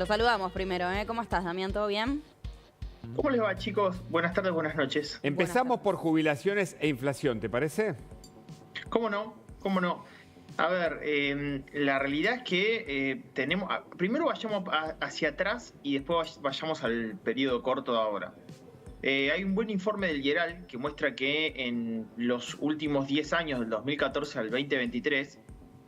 Lo saludamos primero, ¿eh? ¿Cómo estás, Damián? ¿Todo bien? ¿Cómo les va, chicos? Buenas tardes, buenas noches. Empezamos por jubilaciones e inflación, ¿te parece? ¿Cómo no? ¿Cómo no? A ver, la realidad es que primero vayamos hacia atrás y después vayamos al periodo corto de ahora. Hay un buen informe del IERAL que muestra que en los últimos 10 años, del 2014 al 2023,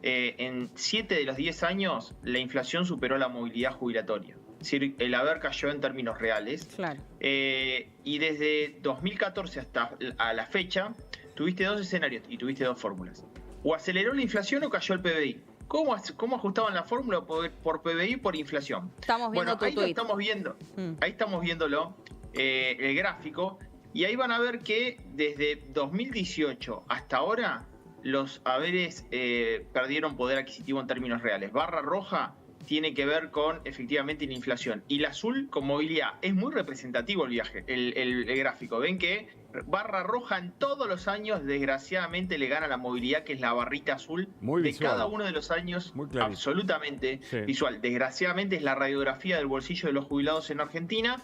en 7 de los 10 años, la inflación superó la movilidad jubilatoria. Es decir, el haber cayó en términos reales. Claro. Y desde 2014 hasta a la fecha, tuviste dos escenarios y tuviste dos fórmulas. O aceleró la inflación o cayó el PBI. ¿Cómo ajustaban la fórmula por PBI por inflación? Estamos viendo ahí lo estamos viendo. Ahí estamos viéndolo, el gráfico. Y ahí van a ver que desde 2018 hasta ahora, los haberes perdieron poder adquisitivo en términos reales. Barra roja tiene que ver con, efectivamente, la inflación. Y la azul con movilidad. Es muy representativo el gráfico. Ven que barra roja en todos los años, desgraciadamente, le gana la movilidad, que es la barrita azul muy de visual. cada uno de los años. Muy clarito. Absolutamente visual. Desgraciadamente, es la radiografía del bolsillo de los jubilados en Argentina,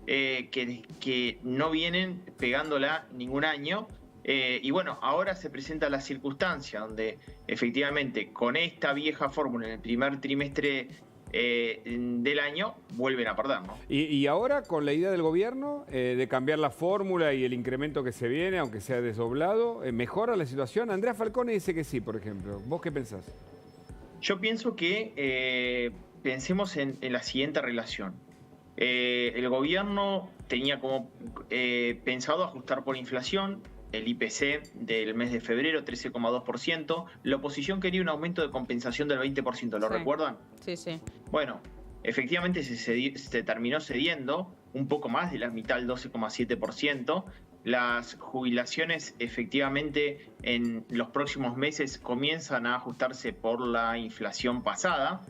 que no vienen pegándola ningún año. Y bueno, ahora se presenta la circunstancia donde efectivamente con esta vieja fórmula en el primer trimestre del año vuelven a perder, ¿no? Y ahora con la idea del gobierno de cambiar la fórmula y el incremento que se viene, aunque sea desdoblado, ¿mejora la situación? Andrea Falcone dice que sí, por ejemplo. ¿Vos qué pensás? Yo pienso que pensemos en la siguiente relación. El gobierno tenía como pensado ajustar por inflación el IPC del mes de febrero, 13,2%. La oposición quería un aumento de compensación del 20%, ¿lo recuerdan? Sí, sí. Bueno, efectivamente se terminó cediendo un poco más de la mitad, el 12,7%. Las jubilaciones efectivamente en los próximos meses comienzan a ajustarse por la inflación pasada.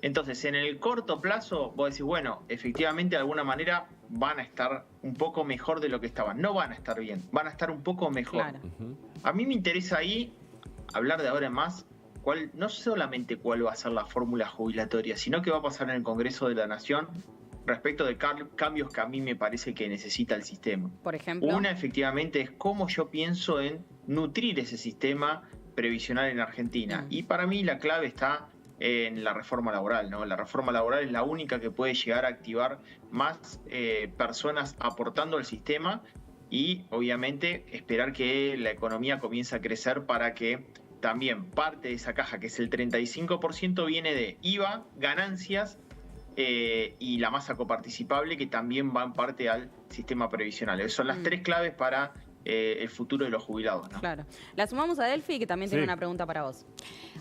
Entonces, en el corto plazo, vos decís, bueno, efectivamente, de alguna manera van a estar un poco mejor de lo que estaban. No van a estar bien, van a estar un poco mejor. Claro. A mí me interesa ahí hablar de ahora en más, no solamente cuál va a ser la fórmula jubilatoria, sino qué va a pasar en el Congreso de la Nación respecto de cambios que a mí me parece que necesita el sistema. Por ejemplo. Una, efectivamente, es cómo yo pienso en nutrir ese sistema previsional en Argentina. Y para mí la clave está en la reforma laboral, ¿no? La reforma laboral es la única que puede llegar a activar más personas aportando al sistema y, obviamente, esperar que la economía comience a crecer para que también parte de esa caja, que es el 35%, viene de IVA, ganancias y la masa coparticipable, que también va en parte al sistema previsional. Esas son las tres claves para el futuro de los jubilados, ¿no? Claro. La sumamos a Delphi, que también tiene una pregunta para vos.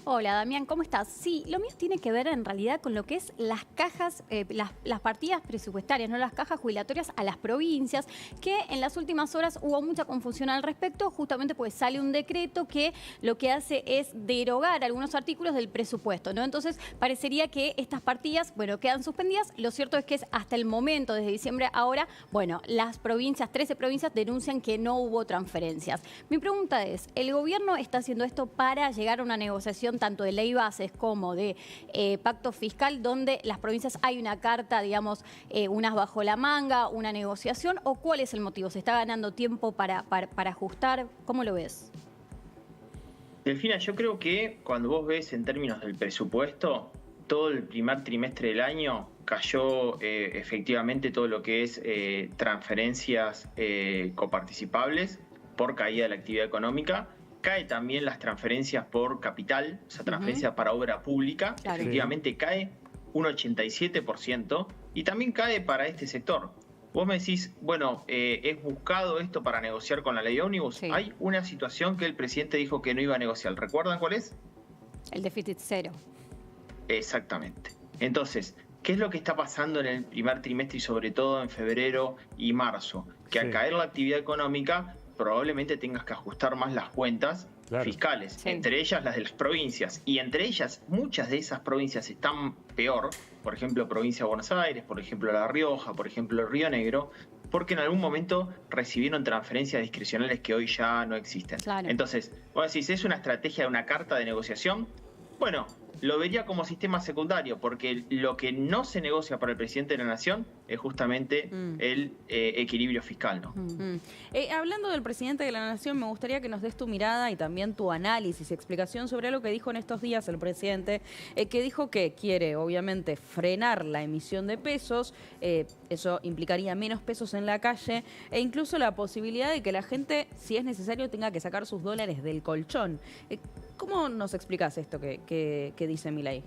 Hola, Damián, ¿cómo estás? Sí, lo mío tiene que ver en realidad con lo que es las cajas, las partidas presupuestarias, no las cajas jubilatorias a las provincias, que en las últimas horas hubo mucha confusión al respecto, justamente pues sale un decreto que lo que hace es derogar algunos artículos del presupuesto, ¿no? Entonces, parecería que estas partidas, bueno, quedan suspendidas. Lo cierto es que es hasta el momento, desde diciembre ahora, bueno, las provincias, 13 provincias denuncian que no hubo transferencias. Mi pregunta es, ¿el gobierno está haciendo esto para llegar a una negociación tanto de ley bases como de pacto fiscal, donde las provincias hay una carta, digamos, unas bajo la manga, una negociación, o cuál es el motivo? ¿Se está ganando tiempo para ajustar? ¿Cómo lo ves? Delfina, yo creo que cuando vos ves en términos del presupuesto, todo el primer trimestre del año cayó efectivamente todo lo que es transferencias coparticipables por caída de la actividad económica. Cae también las transferencias por capital, o sea, transferencias para obra pública. Claro. Efectivamente cae un 87% y también cae para este sector. Vos me decís, bueno, ¿es buscado esto para negociar con la ley ómnibus? Sí. Hay una situación que el presidente dijo que no iba a negociar. ¿Recuerdan cuál es? El déficit cero. Exactamente. Entonces, ¿qué es lo que está pasando en el primer trimestre y sobre todo en febrero y marzo? Que al caer la actividad económica, probablemente tengas que ajustar más las cuentas fiscales, entre ellas las de las provincias. Y entre ellas, muchas de esas provincias están peor. Por ejemplo, provincia de Buenos Aires, por ejemplo, La Rioja, por ejemplo, Río Negro, porque en algún momento recibieron transferencias discrecionales que hoy ya no existen. Claro. Entonces, vos decís, ¿es una estrategia de una carta de negociación? Bueno, lo vería como sistema secundario, porque lo que no se negocia para el presidente de la Nación es justamente el equilibrio fiscal, ¿no? Hablando del presidente de la Nación, me gustaría que nos des tu mirada y también tu análisis y explicación sobre algo que dijo en estos días el presidente, que dijo que quiere, obviamente, frenar la emisión de pesos, eso implicaría menos pesos en la calle, e incluso la posibilidad de que la gente, si es necesario, tenga que sacar sus dólares del colchón. ¿Cómo nos explicás esto que dice Milei?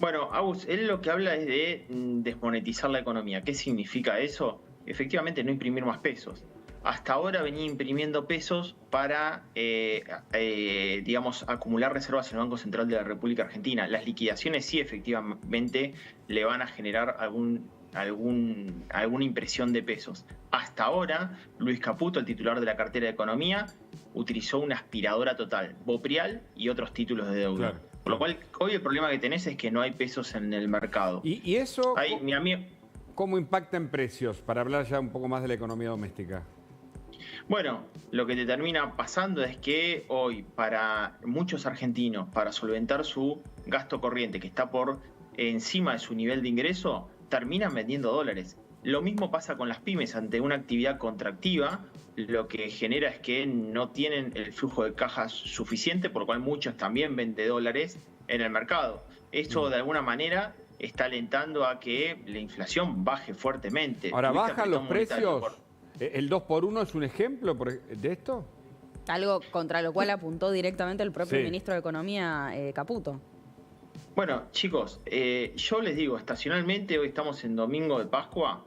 Bueno, Agus, él lo que habla es de desmonetizar la economía. ¿Qué significa eso? Efectivamente, no imprimir más pesos. Hasta ahora venía imprimiendo pesos para, digamos, acumular reservas en el Banco Central de la República Argentina. Las liquidaciones sí, efectivamente, le van a generar alguna impresión de pesos. Hasta ahora, Luis Caputo, el titular de la cartera de Economía, utilizó una aspiradora total, Boprial y otros títulos de deuda. Claro. Por lo cual, hoy el problema que tenés es que no hay pesos en el mercado. ¿Y eso mi amigo, cómo impacta en precios? Para hablar ya un poco más de la economía doméstica. bueno, lo que te termina pasando es que hoy, para muchos argentinos, para solventar su gasto corriente, que está por encima de su nivel de ingreso, terminan vendiendo dólares. Lo mismo pasa con las pymes. Ante una actividad contractiva, lo que genera es que no tienen el flujo de cajas suficiente, por lo cual muchos también venden dólares en el mercado. Esto de alguna manera está alentando a que la inflación baje fuertemente. Ahora, ¿bajan los precios? ¿El 2x1 es un ejemplo de esto? Algo contra lo cual apuntó directamente el propio ministro de Economía, Caputo. Bueno, chicos, yo les digo, estacionalmente, hoy estamos en domingo de Pascua,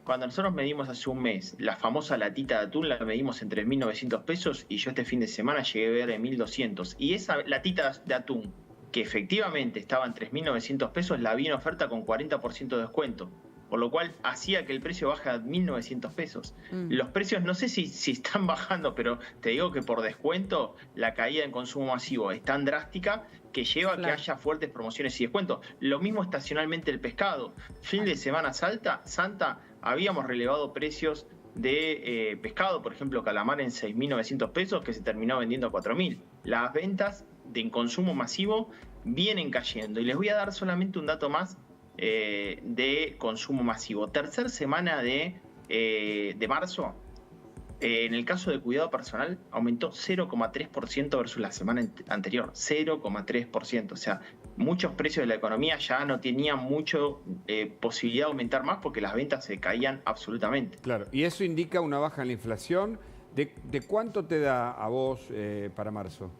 cuando nosotros medimos hace un mes la famosa latita de atún, la medimos en 3.900 pesos y yo este fin de semana llegué a ver en 1.200. Y esa latita de atún, que efectivamente estaba en 3.900 pesos, la vi en oferta con 40% de descuento. Por lo cual hacía que el precio baje a 1.900 pesos. Los precios no sé si están bajando, pero te digo que por descuento la caída en consumo masivo es tan drástica que lleva a que haya fuertes promociones y descuentos. Lo mismo estacionalmente el pescado. Fin de Semana Santa habíamos relevado precios de pescado, por ejemplo calamar en 6.900 pesos que se terminó vendiendo a 4.000. Las ventas de consumo masivo vienen cayendo. Y les voy a dar solamente un dato más de consumo masivo. Tercera semana de marzo, en el caso de cuidado personal, aumentó 0,3% versus la semana anterior. 0,3%. O sea, muchos precios de la economía ya no tenían mucha posibilidad de aumentar más porque las ventas se caían absolutamente. Claro, y eso indica una baja en la inflación. ¿De cuánto te da a vos para marzo?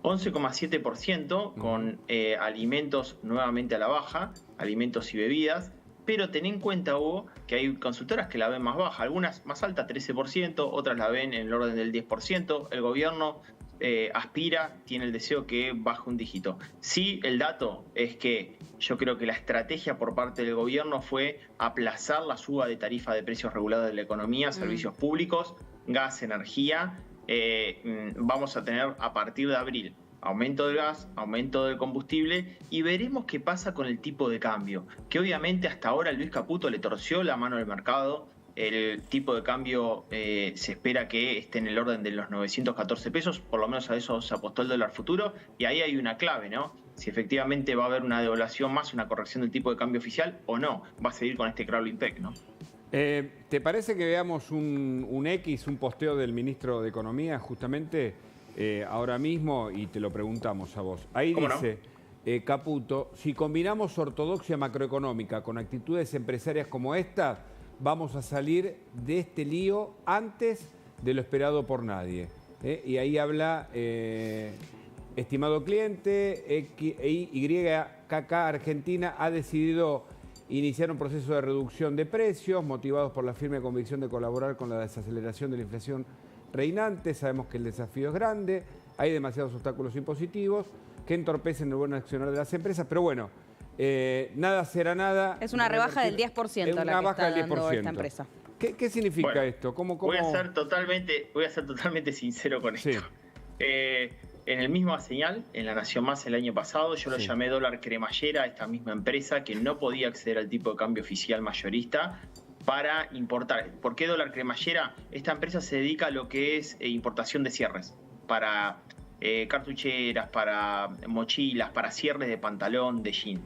11,7% con alimentos nuevamente a la baja, alimentos y bebidas, pero ten en cuenta, Hugo, que hay consultoras que la ven más baja, algunas más alta, 13%, otras la ven en el orden del 10%, el gobierno aspira, tiene el deseo que baje un dígito. Sí, el dato es que yo creo que la estrategia por parte del gobierno fue aplazar la suba de tarifa de precios regulados de la economía, servicios públicos, gas, energía. Vamos a tener a partir de abril aumento del gas, aumento del combustible y veremos qué pasa con el tipo de cambio, que obviamente hasta ahora Luis Caputo le torció la mano al mercado. El tipo de cambio se espera que esté en el orden de los 914 pesos, por lo menos a eso se apostó el dólar futuro, y ahí hay una clave, ¿no? Si efectivamente va a haber una devaluación más, una corrección del tipo de cambio oficial o no, va a seguir con este crawling peg, ¿no? ¿Te parece que veamos un posteo del ministro de Economía justamente ahora mismo? Y te lo preguntamos a vos. Ahí dice, Caputo, si combinamos ortodoxia macroeconómica con actitudes empresarias como esta, vamos a salir de este lío antes de lo esperado por nadie. Y ahí habla, estimado cliente, YKK Argentina ha decidido iniciar un proceso de reducción de precios motivados por la firme convicción de colaborar con la desaceleración de la inflación reinante. Sabemos que el desafío es grande, hay demasiados obstáculos impositivos que entorpecen el buen accionar de las empresas, pero bueno, nada será nada. Es una rebaja del 10% la que está dando esta empresa. ¿Qué significa esto? ¿Cómo? Voy a ser totalmente sincero con esto. En el mismo señal, en La Nación Más el año pasado, yo lo llamé dólar cremallera a esta misma empresa que no podía acceder al tipo de cambio oficial mayorista para importar. ¿Por qué dólar cremallera? Esta empresa se dedica a lo que es importación de cierres para cartucheras, para mochilas, para cierres de pantalón, de jean.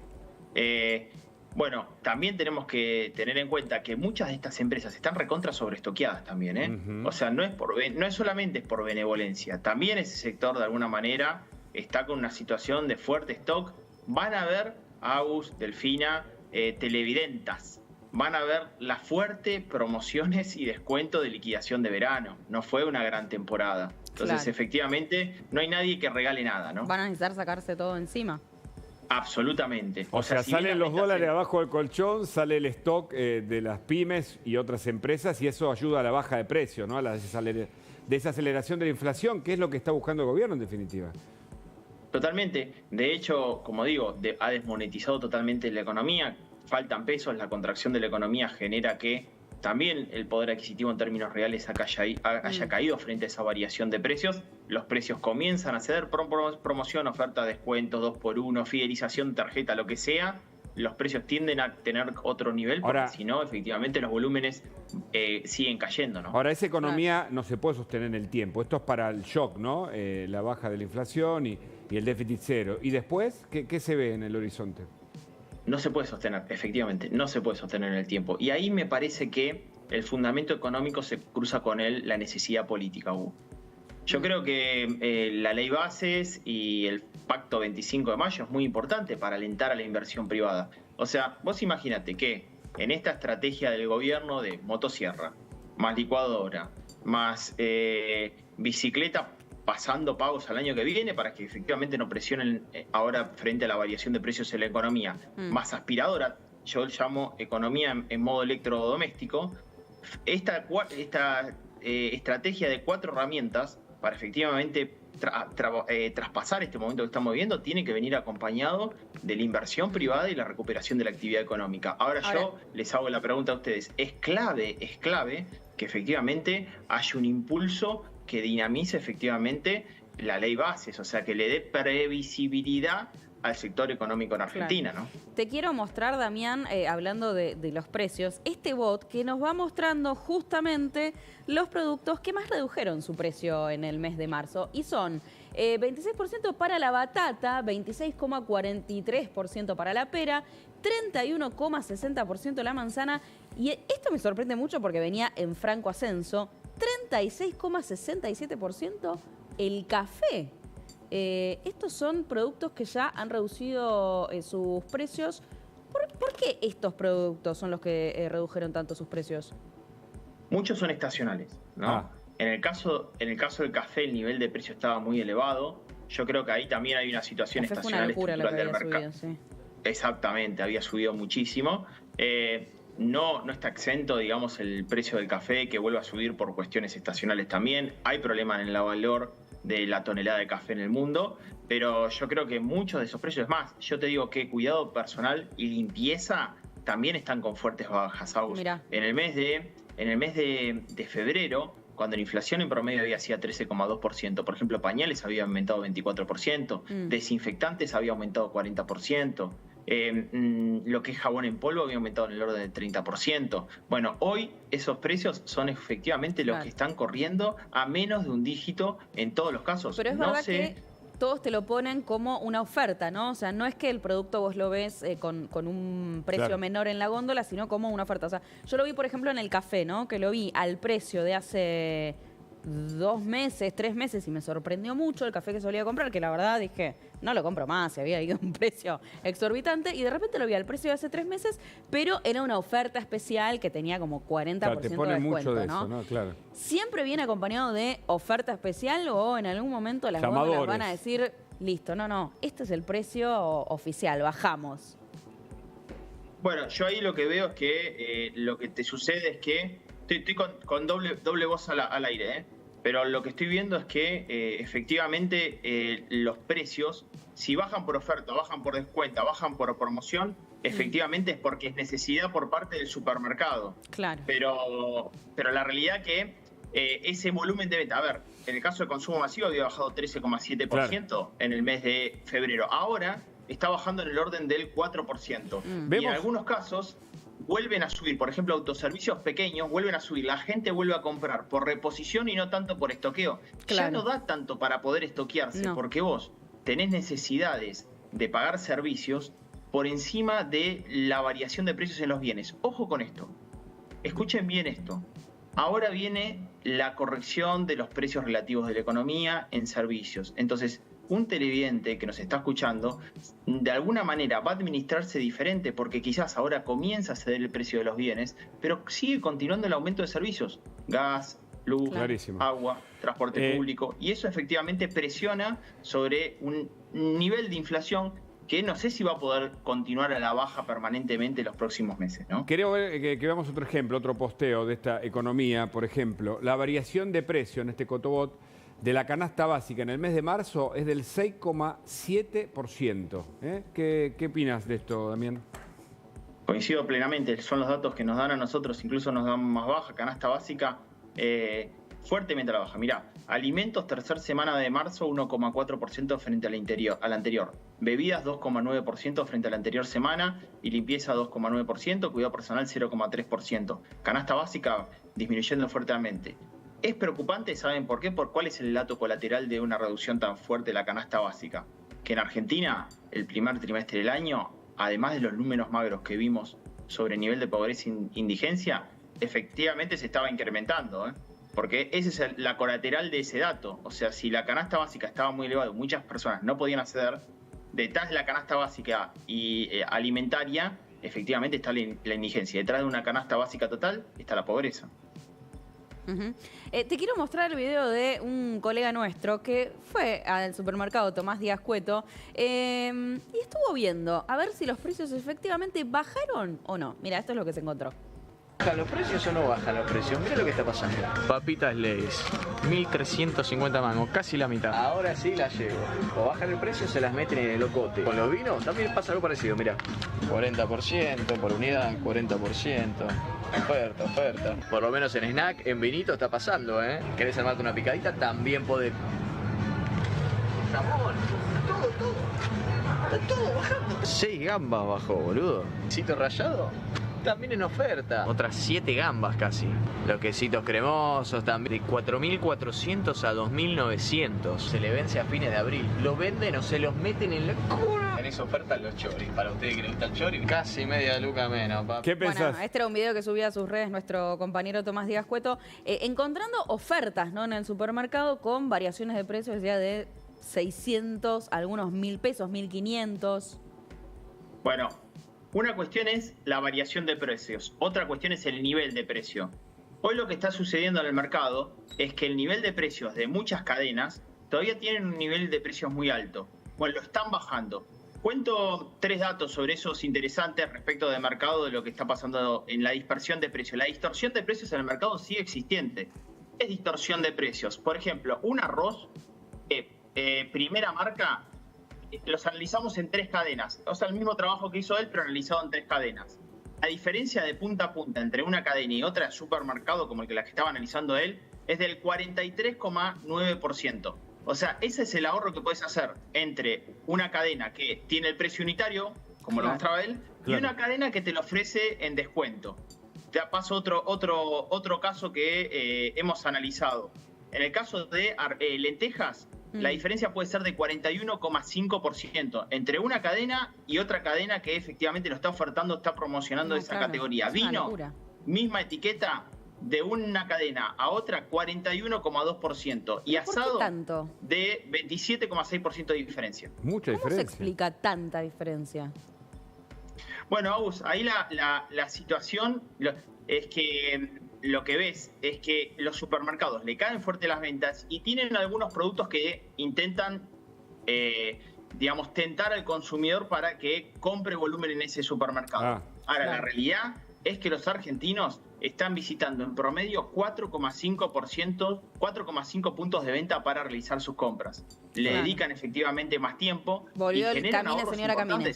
Bueno, también tenemos que tener en cuenta que muchas de estas empresas están recontra sobreestoqueadas también, ¿eh? O sea, no es solamente por benevolencia, también ese sector de alguna manera está con una situación de fuerte stock. Van a ver, Agus, Delfina, televidentas, van a ver las fuertes promociones y descuento de liquidación de verano. No fue una gran temporada. Entonces, efectivamente, no hay nadie que regale nada, ¿no? Van a necesitar sacarse todo encima. Absolutamente. O sea, salen los dólares abajo del colchón, sale el stock de las pymes y otras empresas y eso ayuda a la baja de precios, ¿no? A la desaceleración de la inflación, que es lo que está buscando el gobierno en definitiva. Totalmente. De hecho, como digo, ha desmonetizado totalmente la economía. Faltan pesos, la contracción de la economía genera que también el poder adquisitivo en términos reales haya caído frente a esa variación de precios. Los precios comienzan a ceder, promoción, oferta, descuentos, 2x1, fidelización, tarjeta, lo que sea. Los precios tienden a tener otro nivel, porque si no, efectivamente los volúmenes siguen cayendo, ¿no? Ahora, esa economía no se puede sostener en el tiempo. Esto es para el shock, ¿no? La baja de la inflación y el déficit cero. ¿Y después qué se ve en el horizonte? No se puede sostener, efectivamente, no se puede sostener en el tiempo. Y ahí me parece que el fundamento económico se cruza con la necesidad política, Hugo. Yo creo que la ley bases y el pacto 25 de mayo es muy importante para alentar a la inversión privada. O sea, vos imagínate que en esta estrategia del gobierno de motosierra, más licuadora, más bicicleta pasando pagos al año que viene para que efectivamente no presionen ahora frente a la variación de precios en la economía, más aspiradora, yo llamo economía en modo electrodoméstico, esta estrategia de 4 herramientas para efectivamente traspasar este momento que estamos viviendo tiene que venir acompañado de la inversión privada y la recuperación de la actividad económica. Ahora yo les hago la pregunta a ustedes, es clave que efectivamente haya un impulso que dinamice efectivamente la ley bases, o sea, que le dé previsibilidad al sector económico en Argentina, ¿no? Te quiero mostrar, Damián, hablando de los precios, este bot que nos va mostrando justamente los productos que más redujeron su precio en el mes de marzo. Y son 26% para la batata, 26,43% para la pera, 31,60% la manzana. Y esto me sorprende mucho porque venía en franco ascenso, 36,67% el café. Estos son productos que ya han reducido sus precios. ¿Por qué estos productos son los que redujeron tanto sus precios? Muchos son estacionales, ¿no? En el caso del café el nivel de precio estaba muy elevado. Yo creo que ahí también hay una situación estacional estructural del mercado. Sí. Exactamente, había subido muchísimo. No está exento, digamos, el precio del café que vuelve a subir por cuestiones estacionales también. Hay problemas en el valor de la tonelada de café en el mundo, pero yo creo que muchos de esos precios, es más, yo te digo que cuidado personal y limpieza también están con fuertes bajas, Agus. En el mes de febrero, cuando la inflación en promedio había sido 13,2%, por ejemplo, pañales había aumentado 24%, desinfectantes había aumentado 40%, lo que es jabón en polvo había aumentado en el orden del 30%. Bueno, hoy esos precios son efectivamente los que están corriendo a menos de un dígito en todos los casos. Pero es verdad que todos te lo ponen como una oferta, ¿no? O sea, no es que el producto vos lo ves con un precio menor en la góndola, sino como una oferta. O sea, yo lo vi, por ejemplo, en el café, ¿no? Que lo vi al precio de hace 2 meses, 3 meses y me sorprendió mucho el café que solía comprar, que la verdad dije, no lo compro más, se había ido a un precio exorbitante y de repente lo vi al precio de hace 3 meses, pero era una oferta especial que tenía como 40% de descuento, mucho de ¿no? Eso, ¿no? Claro. ¿Siempre viene acompañado de oferta especial o en algún momento las góndolas van a decir, listo, no, este es el precio oficial, bajamos? Bueno, yo ahí lo que veo es que lo que te sucede es que estoy con doble voz al aire, pero lo que estoy viendo es que efectivamente los precios, si bajan por oferta, bajan por descuento, bajan por promoción, efectivamente es porque es necesidad por parte del supermercado. Claro. Pero la realidad que ese volumen de venta, a ver, en el caso de consumo masivo había bajado 13,7% en el mes de febrero. Ahora está bajando en el orden del 4%. Y en algunos casos vuelven a subir. Por ejemplo, autoservicios pequeños vuelven a subir. La gente vuelve a comprar por reposición y no tanto por estoqueo. Claro. Ya no da tanto para poder estoquearse, No. porque vos tenés necesidades de pagar servicios por encima de la variación de precios en los bienes. Ojo con esto. Escuchen bien esto. Ahora viene la corrección de los precios relativos de la economía en servicios. Entonces, un televidente que nos está escuchando, de alguna manera va a administrarse diferente porque quizás ahora comienza a ceder el precio de los bienes, pero sigue continuando el aumento de servicios. Gas, luz, Clarísimo. agua, transporte público. Y eso efectivamente presiona sobre un nivel de inflación que no sé si va a poder continuar a la baja permanentemente los próximos meses, ¿no? Quiero ver que veamos otro ejemplo, otro posteo de esta economía, por ejemplo. La variación de precio en este Cotobot de la canasta básica en el mes de marzo es del 6,7%. ¿Qué opinas de esto, Damián? Coincido plenamente, son los datos que nos dan a nosotros, incluso nos dan más baja, canasta básica fuertemente a la baja. Mirá, alimentos tercer semana de marzo 1,4% frente al anterior. Bebidas 2,9% frente a la anterior semana y limpieza 2,9%, cuidado personal 0,3%. Canasta básica disminuyendo fuertemente. Es preocupante, ¿saben por qué? Por cuál es el dato colateral de una reducción tan fuerte de la canasta básica. Que en Argentina, el primer trimestre del año, además de los números magros que vimos sobre el nivel de pobreza e indigencia, efectivamente se estaba incrementando, porque esa es la colateral de ese dato. O sea, si la canasta básica estaba muy elevada, muchas personas no podían acceder, detrás de la canasta básica y alimentaria, efectivamente está la indigencia. Detrás de una canasta básica total está la pobreza. Te quiero mostrar el video de un colega nuestro que fue al supermercado Tomás Díaz Cueto y estuvo viendo a ver si los precios efectivamente bajaron o no. Mira, esto es lo que se encontró. ¿Bajan los precios o no bajan los precios? Mira lo que está pasando. Papitas Lay's, 1.350 mangos, casi la mitad. Ahora sí la llevo. O bajan el precio o se las meten en el locote. Con los vinos también pasa algo parecido, mira. 40% por unidad, 40%. Oferta. Por lo menos en snack, en vinito está pasando, ¿eh? ¿Querés armarte una picadita? También podés. Ramón, todo. Está todo bajando. 6 gambas bajó, boludo. Cito rallado. También en oferta. Otras 7 gambas casi. Los quesitos cremosos también. De 4.400 a 2.900. Se le vence a fines de abril. Lo venden o se los meten en la cuna. Tenés oferta los choris. Para ustedes que les gusta el chori, casi media luca menos, papi. ¿Qué pensás? Bueno, este era un video que subía a sus redes nuestro compañero Tomás Díaz Cueto, encontrando ofertas, ¿no?, en el supermercado con variaciones de precios ya de 600, algunos 1.000 pesos, 1.500. Bueno, una cuestión es la variación de precios, otra cuestión es el nivel de precio. Hoy lo que está sucediendo en el mercado es que el nivel de precios de muchas cadenas todavía tienen un nivel de precios muy alto. Bueno, lo están bajando. Cuento 3 datos sobre esos interesantes respecto del mercado, de lo que está pasando en la dispersión de precios. La distorsión de precios en el mercado sigue existente. Es distorsión de precios. Por ejemplo, un arroz, primera marca, los analizamos en 3 cadenas. O sea, el mismo trabajo que hizo él, pero analizado en 3 cadenas. La diferencia de punta a punta entre una cadena y otra, supermercado como el que la que estaba analizando él, es del 43,9%. O sea, ese es el ahorro que puedes hacer entre una cadena que tiene el precio unitario, como lo mostraba él, y una cadena que te lo ofrece en descuento. Te paso otro caso que hemos analizado. En el caso de lentejas, la diferencia puede ser de 41,5% entre una cadena y otra cadena que efectivamente lo está ofertando, está promocionando esa categoría. Vino, misma etiqueta, de una cadena a otra 41,2% y asado tanto? De 27,6% de diferencia. Mucha ¿Cómo diferencia. se explica tanta diferencia? Bueno, Agus, ahí la situación es que lo que ves es que los supermercados le caen fuerte las ventas y tienen algunos productos que intentan, tentar al consumidor para que compre volumen en ese supermercado. Ahora, la realidad es que los argentinos están visitando en promedio 4,5 puntos de venta para realizar sus compras. Le dedican efectivamente más tiempo. Volvió y el Camine, señora Camine.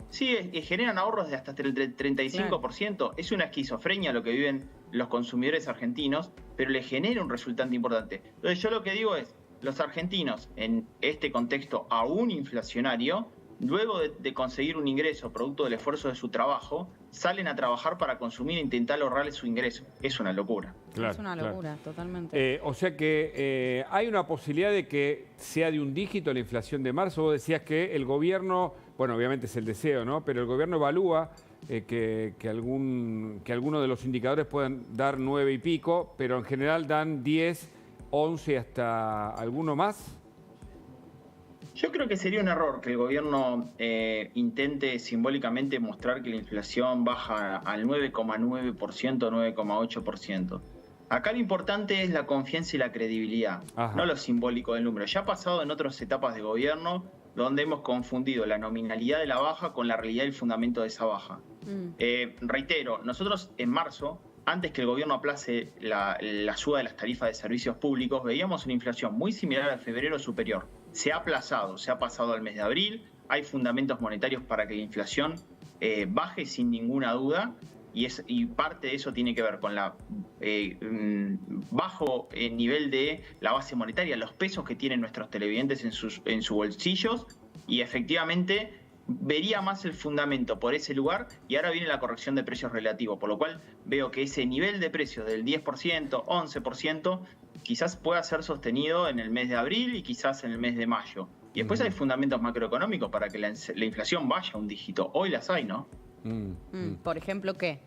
Sí, generan ahorros de hasta el 35%. Claro. Es una esquizofrenia lo que viven los consumidores argentinos, pero le genera un resultante importante. Entonces yo lo que digo es, los argentinos en este contexto aún inflacionario luego de conseguir un ingreso producto del esfuerzo de su trabajo, salen a trabajar para consumir e intentar ahorrarle su ingreso. Es una locura. Claro, es una locura, totalmente. O sea que hay una posibilidad de que sea de un dígito la inflación de marzo. Vos decías que el gobierno, bueno, obviamente es el deseo, ¿no? Pero el gobierno evalúa que algunos de los indicadores puedan dar 9 y pico, pero en general dan 10, 11 hasta alguno más. Yo creo que sería un error que el gobierno intente simbólicamente mostrar que la inflación baja al 9,9%, 9,8%. Acá lo importante es la confianza y la credibilidad, no lo simbólico del número. Ya ha pasado en otras etapas de gobierno donde hemos confundido la nominalidad de la baja con la realidad del fundamento de esa baja. Reitero, nosotros en marzo, antes que el gobierno aplace la suba de las tarifas de servicios públicos, veíamos una inflación muy similar a febrero superior. Se ha aplazado, se ha pasado al mes de abril, hay fundamentos monetarios para que la inflación baje sin ninguna duda, y parte de eso tiene que ver con la bajo nivel de la base monetaria, los pesos que tienen nuestros televidentes en sus bolsillos, y efectivamente vería más el fundamento por ese lugar, y ahora viene la corrección de precios relativos, por lo cual veo que ese nivel de precios del 10%, 11%, quizás pueda ser sostenido en el mes de abril y quizás en el mes de mayo. Y después hay fundamentos macroeconómicos para que la inflación vaya a un dígito. Hoy las hay, ¿no? Por ejemplo, ¿qué?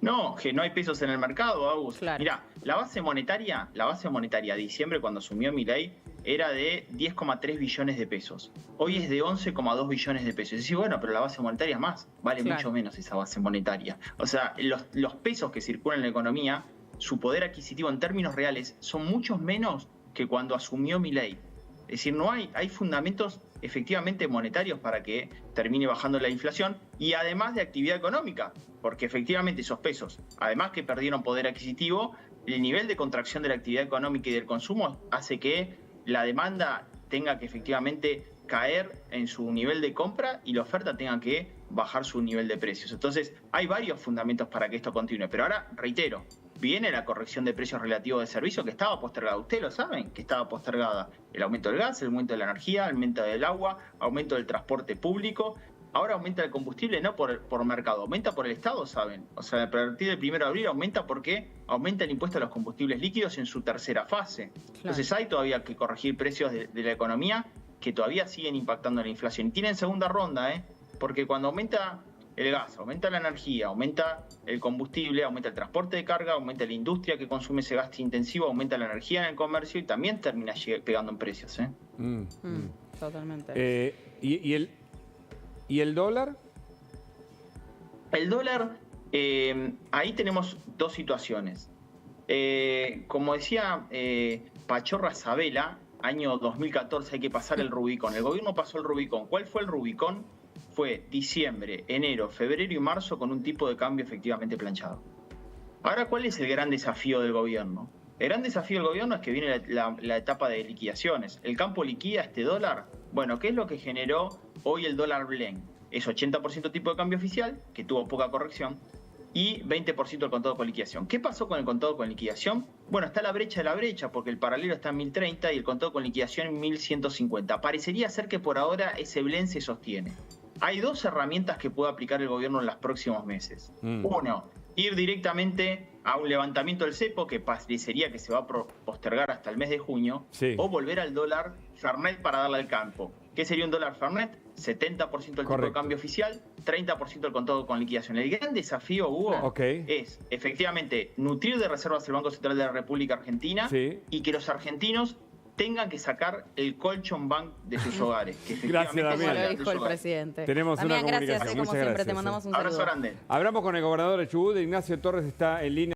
No, que no hay pesos en el mercado, Agus. Claro. Mirá, la base monetaria de diciembre, cuando asumió Milei, era de 10,3 billones de pesos. Hoy es de 11,2 billones de pesos. Y decís, bueno, pero la base monetaria es más. Vale mucho menos esa base monetaria. O sea, los pesos que circulan en la economía, su poder adquisitivo en términos reales, son muchos menos que cuando asumió Milei. Es decir, no hay fundamentos efectivamente monetarios para que termine bajando la inflación, y además de actividad económica, porque efectivamente esos pesos, además que perdieron poder adquisitivo, el nivel de contracción de la actividad económica y del consumo hace que la demanda tenga que efectivamente caer en su nivel de compra y la oferta tenga que bajar su nivel de precios. Entonces hay varios fundamentos para que esto continúe, pero ahora reitero, viene la corrección de precios relativos de servicio que estaba postergada. Ustedes lo saben, que estaba postergada. El aumento del gas, el aumento de la energía, el aumento del agua, aumento del transporte público. Ahora aumenta el combustible no por mercado, aumenta por el Estado, ¿saben? O sea, a partir del 1 de abril aumenta porque aumenta el impuesto a los combustibles líquidos en su tercera fase. Claro. Entonces hay todavía que corregir precios de la economía que todavía siguen impactando la inflación. Y tienen segunda ronda, porque cuando aumenta el gas, aumenta la energía, aumenta el combustible, aumenta el transporte de carga, aumenta la industria que consume ese gasto intensivo, aumenta la energía en el comercio y también termina pegando en precios. Totalmente. ¿Y el dólar? El dólar, ahí tenemos dos situaciones. Como decía Pachorra Sabela, año 2014 hay que pasar el Rubicón. El gobierno pasó el Rubicón. ¿Cuál fue el Rubicón? Fue diciembre, enero, febrero y marzo con un tipo de cambio efectivamente planchado. Ahora, ¿cuál es el gran desafío del gobierno? El gran desafío del gobierno es que viene la etapa de liquidaciones. ¿El campo liquida este dólar? Bueno, ¿qué es lo que generó hoy el dólar blend? Es 80% tipo de cambio oficial, que tuvo poca corrección, y 20% el contado con liquidación. ¿Qué pasó con el contado con liquidación? Bueno, está la brecha de la brecha, porque el paralelo está en 1030 y el contado con liquidación en 1150. Parecería ser que por ahora ese blend se sostiene. Hay dos herramientas que puede aplicar el gobierno en los próximos meses. Uno, ir directamente a un levantamiento del cepo, que parecería que se va a postergar hasta el mes de junio, o volver al dólar Fernet para darle al campo. ¿Qué sería un dólar Fernet? 70% el tipo de cambio oficial, 30% el contado con liquidación. El gran desafío, Hugo, es efectivamente nutrir de reservas el Banco Central de la República Argentina y que los argentinos tengan que sacar el colchón bank de sus hogares. Que gracias, Damián. Como lo dijo el presidente. Tenemos Damián, una comunicación. gracias, como siempre, te mandamos un saludo. Abrazo grande. Hablamos con el gobernador de Chubut, Ignacio Torres está en línea.